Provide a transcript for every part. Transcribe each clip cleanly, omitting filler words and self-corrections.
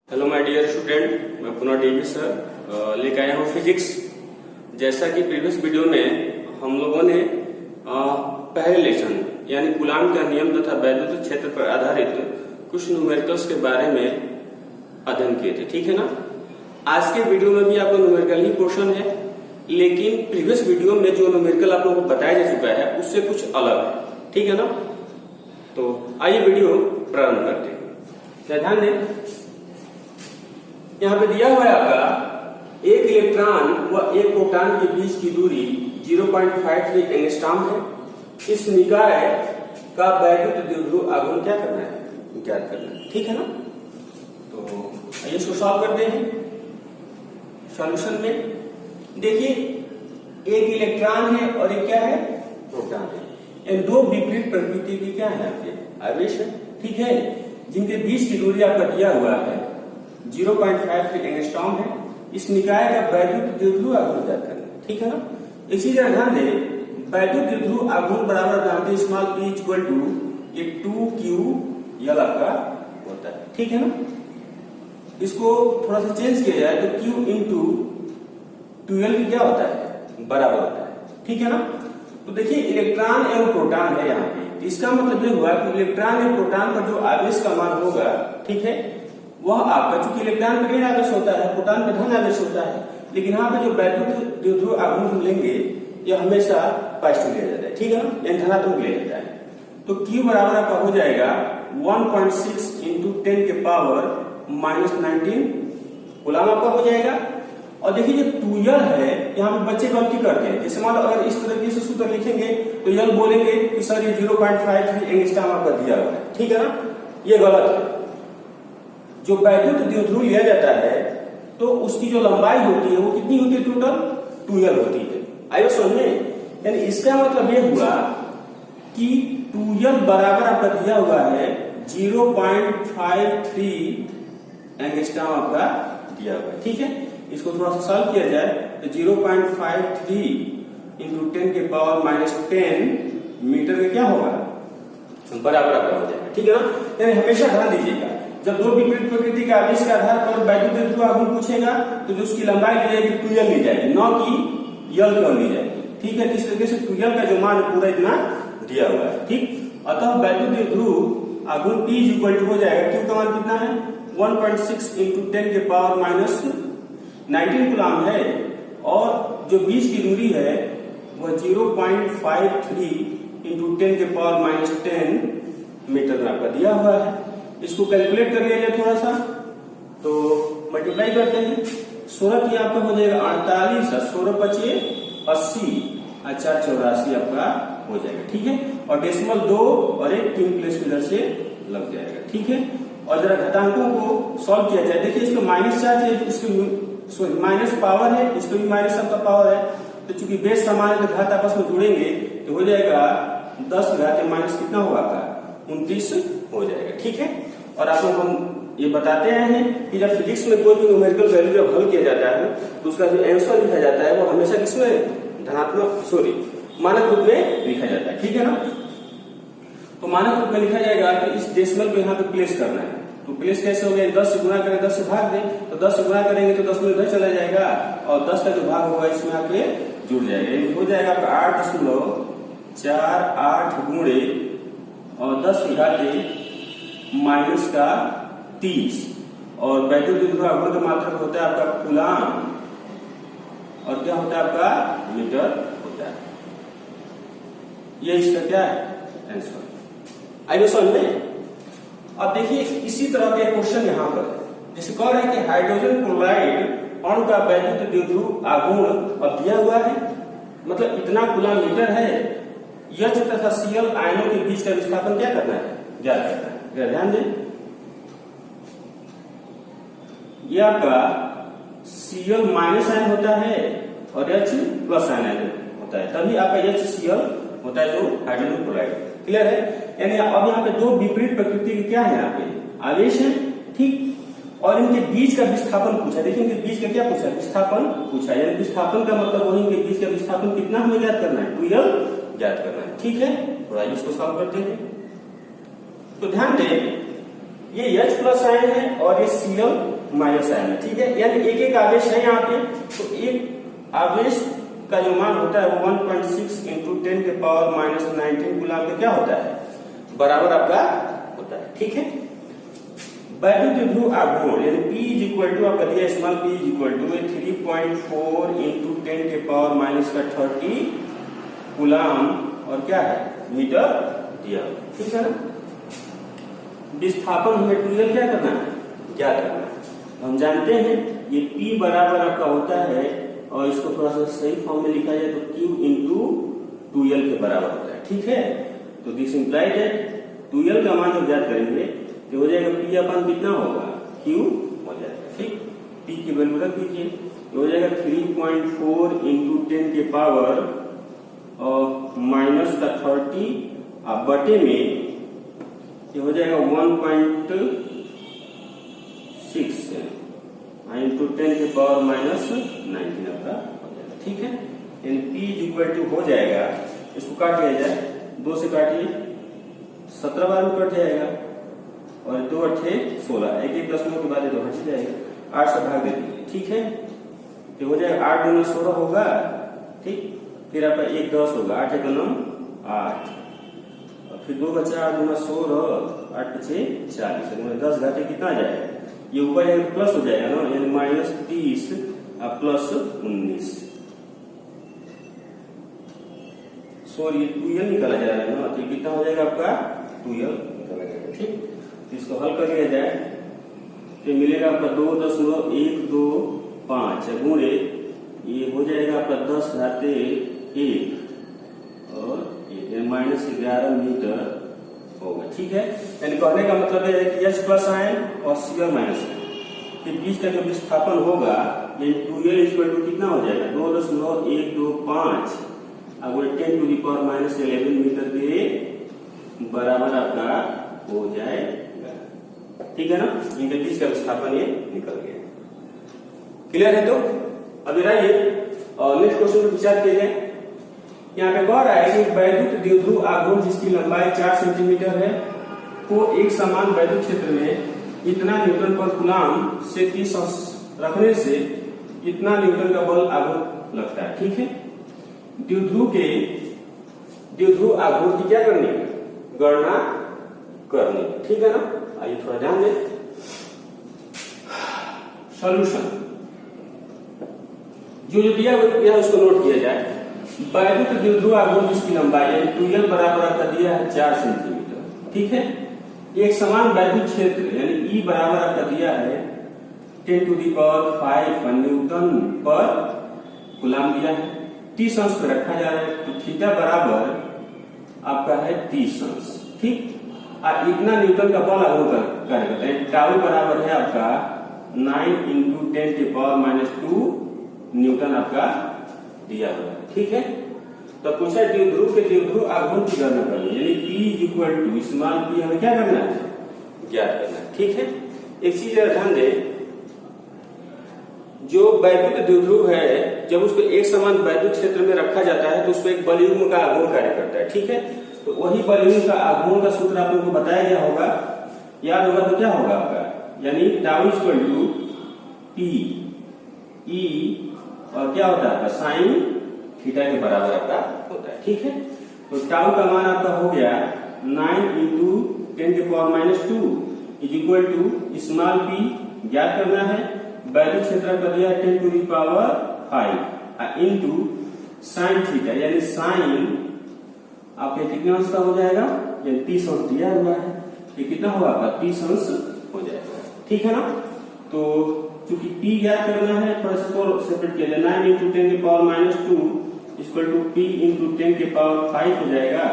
Hello my dear student, मैं पुनः DV sir लेकर आया हूँ फिजिक्स। जैसा कि प्रीवियस वीडियो में हम लोगों ने पहले लेसन यानी कूलाम का नियम तथा वैद्युत क्षेत्र पर आधारित कुछ न्यूमेरिकल्स के बारे में अध्ययन किए थे, ठीक है ना। आज के वीडियो में भी आपको न्यूमेरिकल ही पोर्शन है, लेकिन प्रीवियस वीडियो में जो न्यूमेरिकल आप लोगों को बताया जा चुका है उससे कुछ अलग है, ठीक है ना। तो आइए वीडियो प्रारंभ करते हैं। ध्यान दें, यहाँ पे दिया हुआ है आपका एक इलेक्ट्रॉन व एक प्रोटॉन के बीच की दूरी 0.53 एंगस्ट्रॉम है। इस निकाय का वैद्युत द्विध्रुव आघूर्ण क्या करना है, ज्ञात करना है, ठीक है ना। तो आइए इसको सॉल्व करते हैं। सॉल्यूशन में देखिए, एक इलेक्ट्रॉन है और एक क्या है, प्रोटॉन है। इन दो विपरीत प्रकृति की क्या है, आपके आवेश है, ठीक है, जिनके बीच की दूरी आपका दिया हुआ है 0.53 एंगस्ट्रॉम है। इस निकाय का वैद्युत द्विध्रुव आघूर्ण ज्ञात करना है, ठीक है ना। एक चीज ध्यान दें, वैद्युत द्विध्रुव आघूर्ण बराबर जानते हैं स्मॉल p इक्वल टू ये 2q आपका होता है, ठीक है ना। इसको थोड़ा सा चेंज किया जाए तो q इंटू 12 क्या होता है, बराबर होता है, ठीक है ना। तो देखिए, इलेक्ट्रॉन एवं प्रोटॉन है यहाँ पे, इसका मतलब ये हुआ कि इलेक्ट्रॉन एवं प्रोटॉन पर जो आवेश का मान होगा, ठीक है, वह आपका, चूंकि इलेक्ट्रॉन पे ऋण आवेश होता है, प्रोटॉन पे धन आवेश होता है, लेकिन यहाँ पे जो वैद्युत द्विध्रुव आघूर्ण हम लेंगे यह हमेशा पॉजिटिव लिया जाता है, ठीक है ना, यानी धनात्मक लिया जाता है। तो Q बराबर आपका हो जाएगा 1.6 इंटू 10 के पावर -19 कूलाम आपका हो जाएगा। और देखिए, जो 2L है, यहाँ पे बच्चे गलती करते हैं। जैसे मान लो अगर इस तरीके से सूत्र लिखेंगे तो L बोलेंगे कि सर ये 0.53 एंगस्ट्रॉम आपका दिया हुआ है, ठीक है ना। ये गलत है। जो वैद्युत द्विध्रुव लिया जाता है तो उसकी जो लंबाई होती है वो कितनी होती है, टोटल 2L होती है। आइए समझ में, यानी इसका मतलब ये हुआ कि 2L बराबर आपका दिया हुआ है 0.53 एंगस्ट्रॉम आपका दिया हुआ है, ठीक है। इसको थोड़ा सा सॉल्व किया जाए तो 0.53 इंटू 10 के पावर -10 मीटर का क्या होगा, बराबर आपका हो जाएगा, ठीक है ना। यानी हमेशा ध्यान दीजिएगा, जब दो विपरीत प्रकृति के आवेश के आधार पर वैद्युत द्विध्रुव आघूर्ण पूछेगा तो जो उसकी लंबाई ली जाएगी 2L ली जाएगी, न कि L क्यों ली जाएगी, ठीक है। इस तरीके से 2L का जो मान पूरा इतना दिया हुआ है, ठीक। अतः वैद्युत द्विध्रुव आघूर्ण P इक्वल टू हो जाएगा, Q का मान कितना है 1.6 इंटू 10 के पावर -19 कूलाम है, और जो बीच की दूरी है वह 0.53 इंटू 10 के पावर -10 मीटर में आपका दिया हुआ है। इसको कैलकुलेट कर लिया जाए थोड़ा सा, तो मल्टीप्लाई करते हैं। 16 की आपका हो जाएगा 48, 16 बचे 80, 484 आपका हो जाएगा, ठीक है। और डेसिमल 2 और 1 3 प्लेस इधर से लग जाएगा, ठीक है। और जरा घातांकों को सॉल्व किया जाए, देखिए इसमें माइनस चार्ज है, इसमें माइनस पावर है, इसमें भी माइनस आपका पावर है। तो चूंकि बेस समान है तो घात आपस में जुड़ेंगे तो हो जाएगा 10 घात माइनस कितना होगा आपका 29 हो जाएगा, ठीक है। और आपको हम ये बताते हैं कि जब फिजिक्स में कोई भी न्यूमेरिकल वैल्यू जब हल किया जाता है तो उसका जो आंसर लिखा जाता है वो हमेशा किसमें, धनात्मक मानक रूप में लिखा जाता है, ठीक है ना। तो मानक रूप में लिखा जाएगा कि इस डेसिमल को यहाँ पे प्लेस करना है। तो प्लेस कैसे हो गया, 10 से गुणा करें, 10 से भाग दें, तो 10 से गुणा करेंगे तो 10 में इधर चला जाएगा और 10 का जो भाग होगा इसमें आके जुड़ जाएगा। हो जाएगा आपका 8.48 गुणे और 10 घाते माइनस का 30, और वैद्युत द्विध्रुव आघूर्ण का मात्रक होता है आपका कूलाम, और क्या होता है आपका मीटर होता है। ये इसका क्या है आंसर, आइए समझ में। अब देखिए, इसी तरह के क्वेश्चन यहाँ पर जैसे कह रहे हैं कि हाइड्रोजन क्लोराइड अणु का वैद्युत द्विध्रुव आघूर्ण अब दिया हुआ है, मतलब इतना कूलाम मीटर है। H तथा Cl आयनों के बीच का विस्थापन क्या करना है, ज्ञात करना है। ध्यान दें, ये आपका Cl माइनस आयन होता है और H प्लस आयन होता है, तभी आपका HCl होता है जो हाइड्रोजन क्लोराइड। क्लियर है। यानी अब यहाँ पे दो विपरीत प्रकृति के क्या है, यहाँ पे आवेश है, ठीक। और इनके बीच का विस्थापन पूछा, देखिए इनके बीच का क्या पूछा, विस्थापन पूछा। यानी विस्थापन का मतलब वही, इनके बीच का विस्थापन कितना हमें ज्ञात करना है, 2L ज्ञात करना है, ठीक है। थोड़ा इसको सॉल्व करते हैं। तो ध्यान दें, ये H प्लस आयन है और ये Cl माइनस आयन है, ठीक है। यानी एक एक आवेश है यहाँ पे, तो एक आवेश का जो मान होता है वो 1.6 इंटू 10 के पावर माइनस 19 कूलम का क्या होता है, बराबर आपका होता है, ठीक है। वैद्युत द्विध्रुव आघूर्ण यानी P इज इक्वल टू आपका दिया small p is equal to 3.4 into 10 के पावर माइनस का 30 कूलम और क्या है मीटर दिया, ठीक है ना। विस्थापन हमें ट्यूबवेल क्या करना है, ज्ञात करना है। हम जानते हैं ये P बराबर आपका होता है, और इसको थोड़ा सा सही फॉर्म में लिखा जाए तो Q इंटू 2L के बराबर होता है, ठीक है। तो दिस इंप्लाइड है 2L का मान जब ज्ञात करेंगे तो हो जाएगा P अपन कितना होगा, Q हो जाएगा, ठीक। P की वैल्यू रख दीजिए, तो हो जाएगा 3.4 इंटू 10 के पावर और माइनस का 30 अब बटे में ये हो जाएगा 1.6 इंटू 10 के पावर माइनस 19 आपका हो जाएगा, ठीक है। यानी P इज इक्वल टू हो जाएगा, इसको काट लिया जाए, 2 से काटिए 17 बार में कट जाएगा और 2 अट्ठे 16, एक एक दशमलव के बाद 2 हट जाएगा, 8 से भाग दे दीजिए, ठीक है। तो हो जाएगा 8 गुना 16 होगा, ठीक। फिर आपका 1 10 होगा, 8 एक 9 8 और फिर 2 बचा 8 गुना 16 8 पचे 40, 10 घाटे कितना आ जाएगा, ये ऊपर एक प्लस हो जाएगा ना, यानी माइनस 30 और प्लस 19, सॉरी 2L निकाला जा रहा है ना, तो कितना हो जाएगा आपका 2L निकाला जाएगा, ठीक। तो इसको हल कर लिया जाए तो मिलेगा आपका 2.125 गुणे ये हो जाएगा आपका 10 घाते 1 और माइनस 11 मीटर होगा, ठीक है। यानी कहने का मतलब है कि H प्लस आयन और Cl माइनस आयन के बीच का जो विस्थापन होगा ये 2L इक्वल टू कितना हो जाएगा 2.125 अब 10 to the power minus 11 metre के बराबर आपका हो जाएगा, ठीक है ना। इनके बीच का विस्थापन ये निकल गया, क्लियर है। तो अभी आइए नेक्स्ट क्वेश्चन पर विचार किया जाए। यहाँ पे कह रहा है कि वैद्युत द्विध्रुव आघूर्ण जिसकी लंबाई 4 सेंटीमीटर है को एक समान वैद्युत क्षेत्र में इतना न्यूटन पर कूलम से 30 रखने से इतना न्यूटन का बल आघूर्ण लगता है, ठीक है। द्विध्रुव आघूर्ण की क्या करनी है, गणना करनी, ठीक है ना। आइए थोड़ा ध्यान दें। सॉल्यूशन जो दिया हुआ है उसको नोट किया जाए। वैद्युत द्विध्रुव आघूर्ण जिसकी लंबाई है 2L बराबर आपका दिया है 4 सेंटीमीटर, ठीक है। एक समान वैद्युत क्षेत्र यानी E बराबर आपका दिया है 10 टू दी पावर 5 न्यूटन पर कूलम दिया है, 30 अंश पे रखा जा रहा है, तो थीटा बराबर आपका है 30 अंश, ठीक। इतना न्यूटन का बल आघूर्ण कार्य करता है, टाउ बराबर है आपका 9 इंटू 10 के पावर माइनस 2 न्यूटन आपका दिया हुआ है, ठीक है। तो पूछा द्विध्रुव के द्विध्रुव आघूर्ण की गणना करनी, यानी P is equal to small p हमें क्या करना है, ज्ञात करना है, ठीक है। एक चीज ध्यान दें, जो वैद्युत द्विध्रुव है जब उसको एक समान वैद्युत क्षेत्र में रखा जाता है तो उसको एक बलयुग्म का आघूर्ण कार्य करता है, ठीक है। तो वही बलयुग्म का आघूर्ण का सूत्र आप लोगों को बताया गया होगा, याद होगा तो क्या होगा आपका, यानी tau equal to P E और क्या होता है साइन थीटा के बराबर आपका होता है, ठीक है। तो टाउ का मान आपका हो गया 9 इंटू 10 के power minus 2 is equal to small p ज्ञात करना है, वैद्युत क्षेत्र का दिया 10 to the power 5 into sine theta यानी साइन आपके कितने अंश का हो जाएगा, यानी 30 अंश दिया हुआ है, ये कितना होगा आपका 30 अंश हो जाएगा, ठीक है ना। तो चूंकि p ज्ञात करना है थोड़ा सा सेपरेट किया जाए, 9 इंटू 10 के power minus 2 equal to p into 10 के पावर 5 हो जाएगा,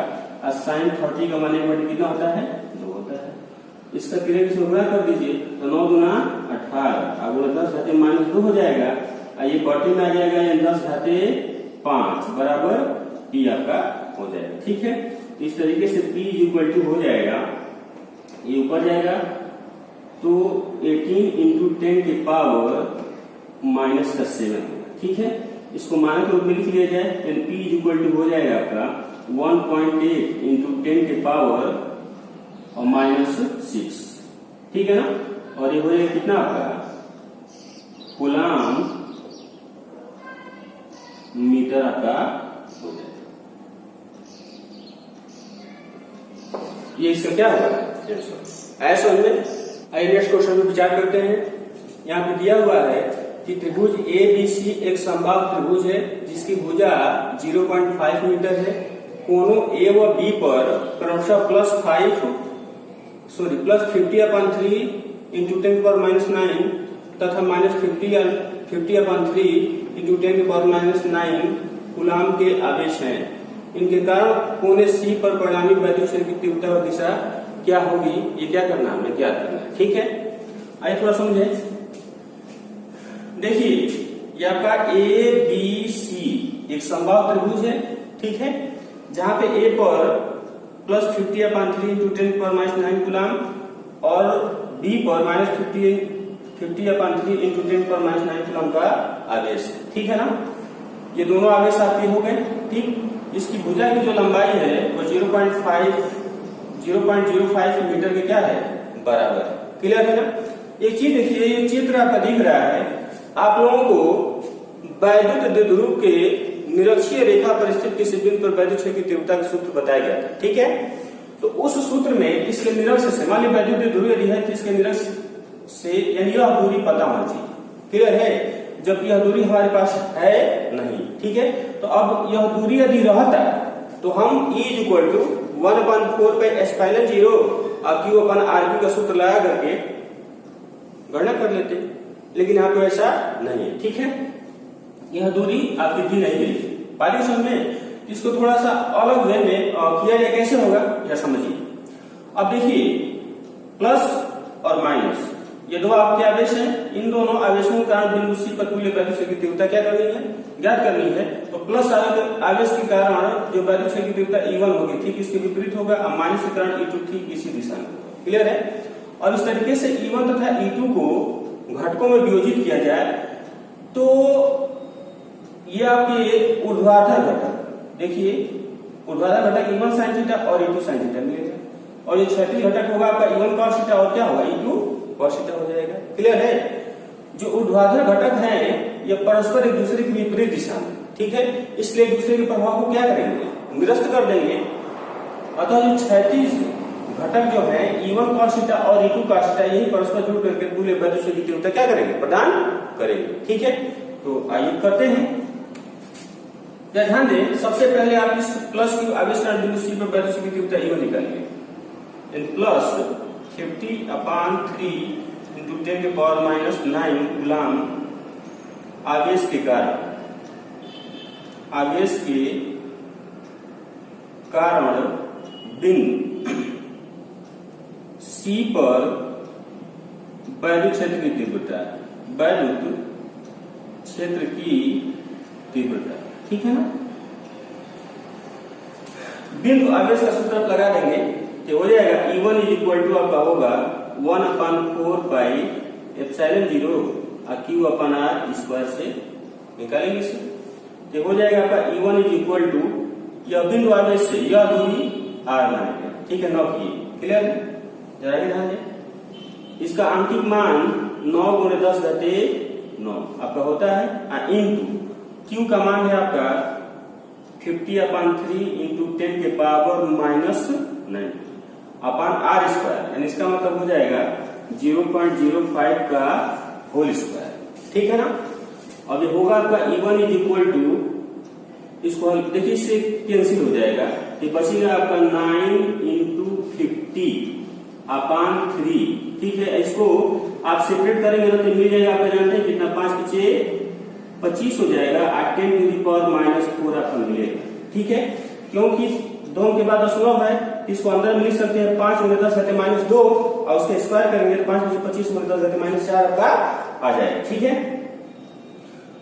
और साइन 30 का मान कितना होता है 2 होता है। इसका क्रिया से गुणा कर दीजिए तो 9 गुना 18 अब 10 घाते माइनस 2 हो जाएगा, और ये बटे में आ जाएगा, ये 10 घाते 5 बराबर p आपका हो जाएगा, ठीक है। इस तरीके से p इक्वल टू हो जाएगा, ये ऊपर जाएगा तो 18 इंटू 10 के पावर माइनस का 7, ठीक है। इसको मानक रूप में लिख लिया जाए तो p इक्वल टू हो जाएगा आपका 1.8 इंटू 10 के पावर और माइनस 6, ठीक है ना। और ये हो जाएगा कितना आपका कूलाम मीटर आपका हो जाएगा। ये इसका क्या होगा 150। ऐसा में आइए नेक्स्ट क्वेश्चन में विचार करते हैं। यहाँ पे दिया हुआ है कि त्रिभुज ABC एक समबाहु त्रिभुज है जिसकी भुजा 0.5 मीटर है। कोनों A व B पर क्रमशः +50/3 इंटू 10⁻⁹ तथा -50/3 इंटू 10⁻⁹ कूलाम के आवेश हैं। इनके कारण कोने C पर परिणामी वैद्युत क्षेत्र की तीव्रता व दिशा क्या होगी, ये क्या करना है, हमें ज्ञात करना है। ठीक है, आइए थोड़ा समझे। देखिए ये आपका ABC एक समबाहु त्रिभुज है, ठीक है, जहां पे A पर +50/3 इंटू 10⁻⁹ कूलाम और B पर -50/3 इंटू 10⁻⁹ कूलाम का आवेश, ठीक है ना। ये दोनों आवेश आपके हो गए, ठीक। इसकी भुजा की जो लंबाई है वो 0.05 मीटर के क्या है बराबर। क्लियर है ना। एक चीज देखिए, ये चित्र आपका दिख रहा है, आप लोगों को वैद्युत द्विध्रुव के निरक्षीय रेखा पर स्थित किसी बिंदु पर वैद्युत क्षेत्र की तीव्रता का सूत्र बताया गया था, ठीक है। तो उस सूत्र में इसके निरक्ष से, मान ली वैद्युत द्विध्रुव यदि है तो इसके निरक्ष से यानी यह दूरी पता होना चाहिए। क्लियर है, जब यह दूरी हमारे पास है नहीं, ठीक है। तो अब यह दूरी यदि रहता तो हम E = 1/4πε0 Q/RQ का सूत्र लगा करके गणना कर लेते, लेकिन यहाँ पे ऐसा नहीं है, ठीक है। यह दूरी आपकी दी नहीं गई पार्टीशन में, इसको थोड़ा सा अलग वे में किया जाए, कैसे होगा यह समझिए। अब देखिए प्लस और माइनस ये दो आपके आवेश हैं, इन दोनों आवेशों के कारण बिंदु C पर तुल्य वैद्युत क्षेत्र की तीव्रता क्या करनी है, ज्ञात करनी है। तो प्लस आवेश के कारण जो वैद्युत क्षेत्र की तीव्रता E1 होगी, ठीक इसके विपरीत होगा, और माइनस के कारण E2 ठीक इसी दिशा में। क्लियर है। और इस तरीके से E1 तथा E2 को घटकों में वियोजित किया जाए तो ये आपके ऊर्ध्वाधर घटक, देखिए ऊर्ध्वाधर घटक E1 sin थीटा और E2 sin थीटा मिलेगा, और ये क्षैतिज घटक होगा आपका E1 cos थीटा और क्या होगा E2 cos थीटा हो जाएगा। क्लियर है। जो ऊर्ध्वाधर घटक हैं ये परस्पर एक दूसरे की विपरीत दिशा में, ठीक है, इसलिए एक दूसरे के प्रभाव को क्या करेंगे, निरस्त कर देंगे। अतः जो क्षैतिज घटक जो है E1 cos थीटा और E2 cos थीटा यही परस्पर जुड़ करके तुल्य वैद्युत क्षेत्र की तीव्रता क्या करेंगे, प्रदान करेंगे, ठीक है। तो आइए करते हैं। ध्यान दें, सबसे पहले आप इस प्लस की आवेश बिंदु C पर वैद्युत क्षेत्र की तीव्रता E1 निकालिए। प्लस 50/3 इंटू 10⁻⁹ कूलाम आवेश के कारण बिंदु C पर वैद्युत क्षेत्र की तीव्रता, वैद्युत क्षेत्र की तीव्रता, ठीक है ना। बिंदु आवेश का सूत्र लगा देंगे तो हो जाएगा E1 = आपका होगा 1/4πε0 Q/R² से निकालेंगे इसे, तो हो जाएगा आपका E1 = यह बिंदु आवेश से यह दूरी R मानेंगे, ठीक है, 9 की। क्लियर, जरा ध्यान दें। इसका अंकित मान 9 × 10⁻9 आपका होता है, इंटू Q का मान है आपका 50/3 इंटू 10⁻⁹ अपन R², यानी इसका मतलब हो जाएगा 0.05 का होल स्क्वायर, ठीक है ना। अब ये होगा आपका E1 = इसको देखिए इससे कैंसिल हो जाएगा, तो बचेगा आपका 9 × 50/3, ठीक है। इसको आप सेपरेट करेंगे तो मिल जाएगा आपका, जानते हैं कितना, 5 × 5 = 25 हो जाएगा, 10⁻⁻4 आपको मिलेगा, ठीक है। क्योंकि 2 के बाद दशमलव है, इसको अंदर में लिख सकते हैं 5 × 10⁻2 और उसके स्क्वायर करेंगे तो 5 × 25 × 10⁻4 का आ जाएगा, ठीक है।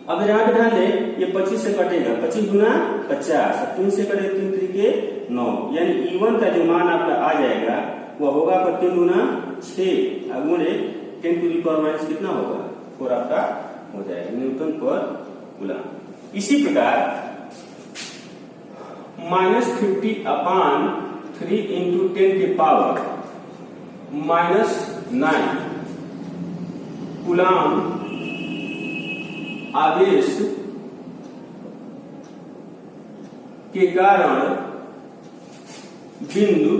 अब यहाँ पे ध्यान दें, ये 25 से कटेगा, 25 × 50, 3 से कटेगा, 3 × 3 = 9, यानी E1 का जो मान आपका आ जाएगा वो होगा आपका 3 × 6 × 10⁻⁻ कितना होगा, 4 आपका हो जाएगा न्यूटन पर कूलम। इसी प्रकार -50/3 इंटू 10⁻⁻⁻ -9 कूलाम आवेश के कारण बिंदु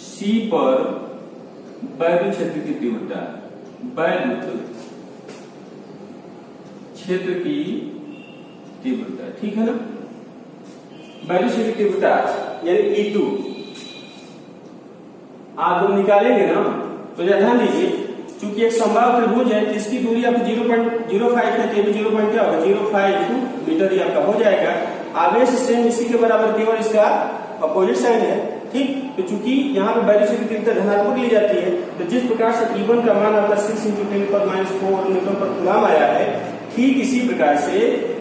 C पर वैद्युत क्षेत्र की तीव्रता, वैद्युत क्षेत्र की तीव्रता, ठीक है ना। वैद्युत क्षेत्र की तीव्रता यानी E2 आप हम निकालेंगे ना, तो ध्यान दीजिए, चूंकि एक समबाहु त्रिभुज है, इसकी दूरी आपको 0.05 है, तो ये भी 0. क्या होगा 0.5 मीटर ही आपका हो जाएगा। आवेश सेम इसी के बराबर, केवल इसका अपोजिट साइड है, ठीक। तो चूंकि यहाँ पे वैद्युत क्षेत्र की तीव्रता धनात्मक ली जाती है, तो जिस प्रकार से E1 का मान आपका 6 × 10⁻⁴ न्यूटन पर कूलाम आया है, ठीक इसी प्रकार से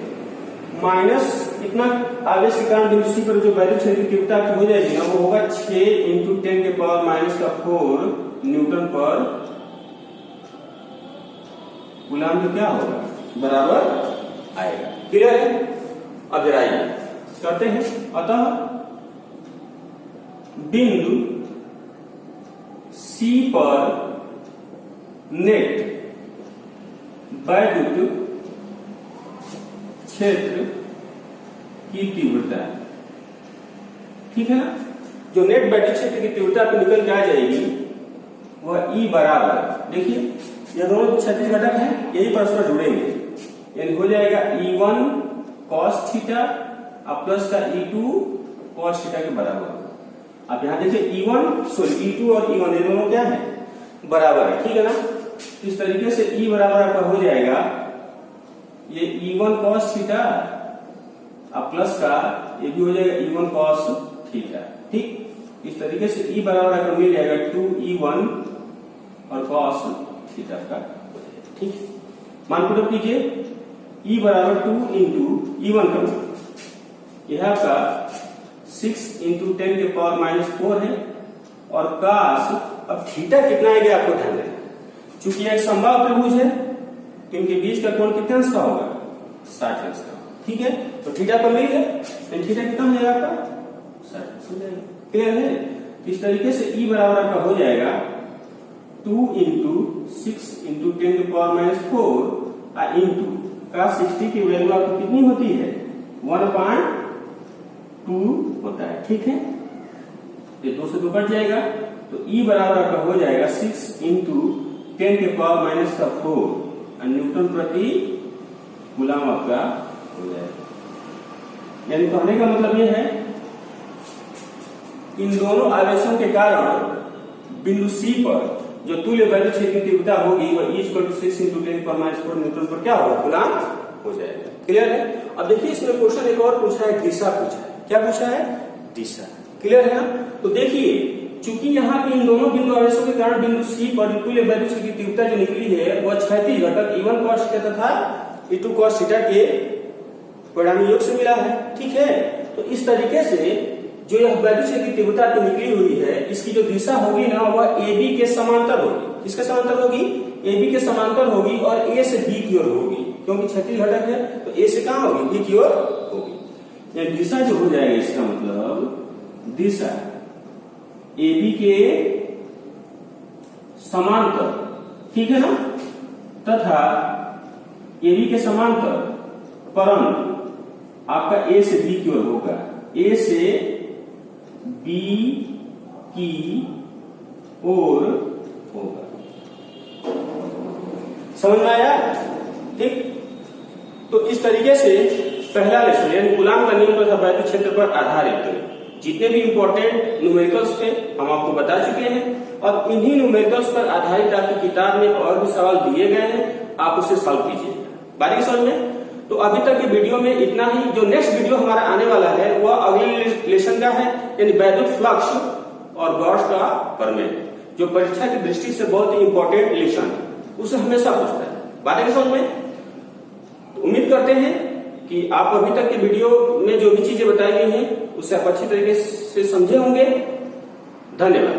माइनस इतना आवेश के कारण बिंदु C पर जो वैद्युत क्षेत्र की तीव्रता आपकी हो जाएगी ना, वो होगा 6 × 10⁻⁴ न्यूटन पर कूलाम तो क्या होगा बराबर आएगा। क्लियर है। अब जरा आइए करते हैं। अतः बिंदु C पर नेट वैद्युत क्षेत्र की तीव्रता, ठीक है ना। जो नेट वैद्युत क्षेत्र की तीव्रता आपको निकल के आ जाएगी वह E बराबर, देखिए ये दोनों क्षैतिज घटक हैं, यही परस्पर जुड़ेंगे, यानी हो जाएगा E1 cos थीटा और प्लस का E2 cos थीटा के बराबर। अब यहां देखिए E2 और E1 ये दोनों क्या है बराबर है, ठीक है ना। इस तरीके से E बराबर आपका हो जाएगा ये E1 cos थीटा और प्लस का ये भी हो जाएगा E1 cos थीटा, ठीक। इस तरीके से E बराबर आपका मिल जाएगा 2E1 और cos थीटा का, ठीक। मानपूर्वक कीजिए E बराबर 2 × E1 का मान यह आपका 6 × 10⁻⁴ है, और cos, अब थीटा कितना आएगा आपको ध्यान देना, चूंकि एक समबाहु त्रिभुज है तो इनके बीच का कोण कितने अंश का होगा 60 अंश का, ठीक है। तो थीटा पर मिल गया, थीटा कितना हो जाएगा आपका 60 हो जाएगा। क्लियर है। इस तरीके से E बराबर आपका हो जाएगा 2 × 6 × 10⁻⁴ इंटू का 60 की वैल्यू आपको कितनी होती है 1/2 होता है, ठीक है। ये 2 से 2 कट जाएगा, तो E बराबर आपका हो जाएगा 6 × 10⁻⁴ न्यूटन प्रति कूलाम आपका हो जाएगा। यानी कहने का मतलब ये है इन दोनों आवेशों के कारण बिंदु C पर जो तुल्य वैद्युत क्षेत्र की तीव्रता होगी वह E = 6 × 10⁻⁴ न्यूटन पर क्या होगा कूलाम हो जाएगा। क्लियर है। अब देखिए इसमें क्वेश्चन एक और पूछा है, दिशा पूछा है। क्या पूछा है दिशा। क्लियर है ना। तो देखिए चूंकि यहाँ पे इन दोनों बिंदु आवेशों के कारण बिंदु C पर तुल्य वैद्युत क्षेत्र की तीव्रता जो निकली है वह क्षैतिज घटक E1 cos थीटा तथा E2 cos थीटा के परिणामी योग से मिला है, ठीक है। तो इस तरीके से जो यह वैद्युत क्षेत्र की तीव्रता की निकली हुई है इसकी जो दिशा होगी ना वह AB के समांतर होगी। किसके समांतर होगी AB के समांतर होगी और A से B की ओर होगी, क्योंकि क्षैतिज घटक है तो A से कहां होगी B की ओर होगी। ये दिशा जो हो जाएगी इसका मतलब दिशा AB के समांतर, ठीक है ना, तथा AB के समांतर परंतु आपका A से B की ओर होगा, A से B की ओर होगा। समझ में आया, ठीक। तो इस तरीके से पहला लेसन यानी कूलाम का नियम तथा वैद्युत क्षेत्र पर आधारित जितने भी इंपॉर्टेंट न्यूमेरिकल्स थे हम आपको बता चुके हैं, और इन्हीं न्यूमेरिकल्स पर आधारित आपकी किताब में और भी सवाल दिए गए हैं, आप उसे सॉल्व कीजिए बारीक समझ में। तो अभी तक के वीडियो में इतना ही। जो नेक्स्ट वीडियो हमारा आने वाला है वह अगले लेसन का है, यानी वैद्युत फ्लक्स और गॉस का प्रमेय, जो परीक्षा की दृष्टि से बहुत ही इंपॉर्टेंट लेसन है, उसे हमेशा पूछता है बारीक समझ में। तो उम्मीद करते हैं कि आप अभी तक के वीडियो में जो भी चीजें बताई गई हैं उससे आप अच्छी तरीके से समझे होंगे। धन्यवाद।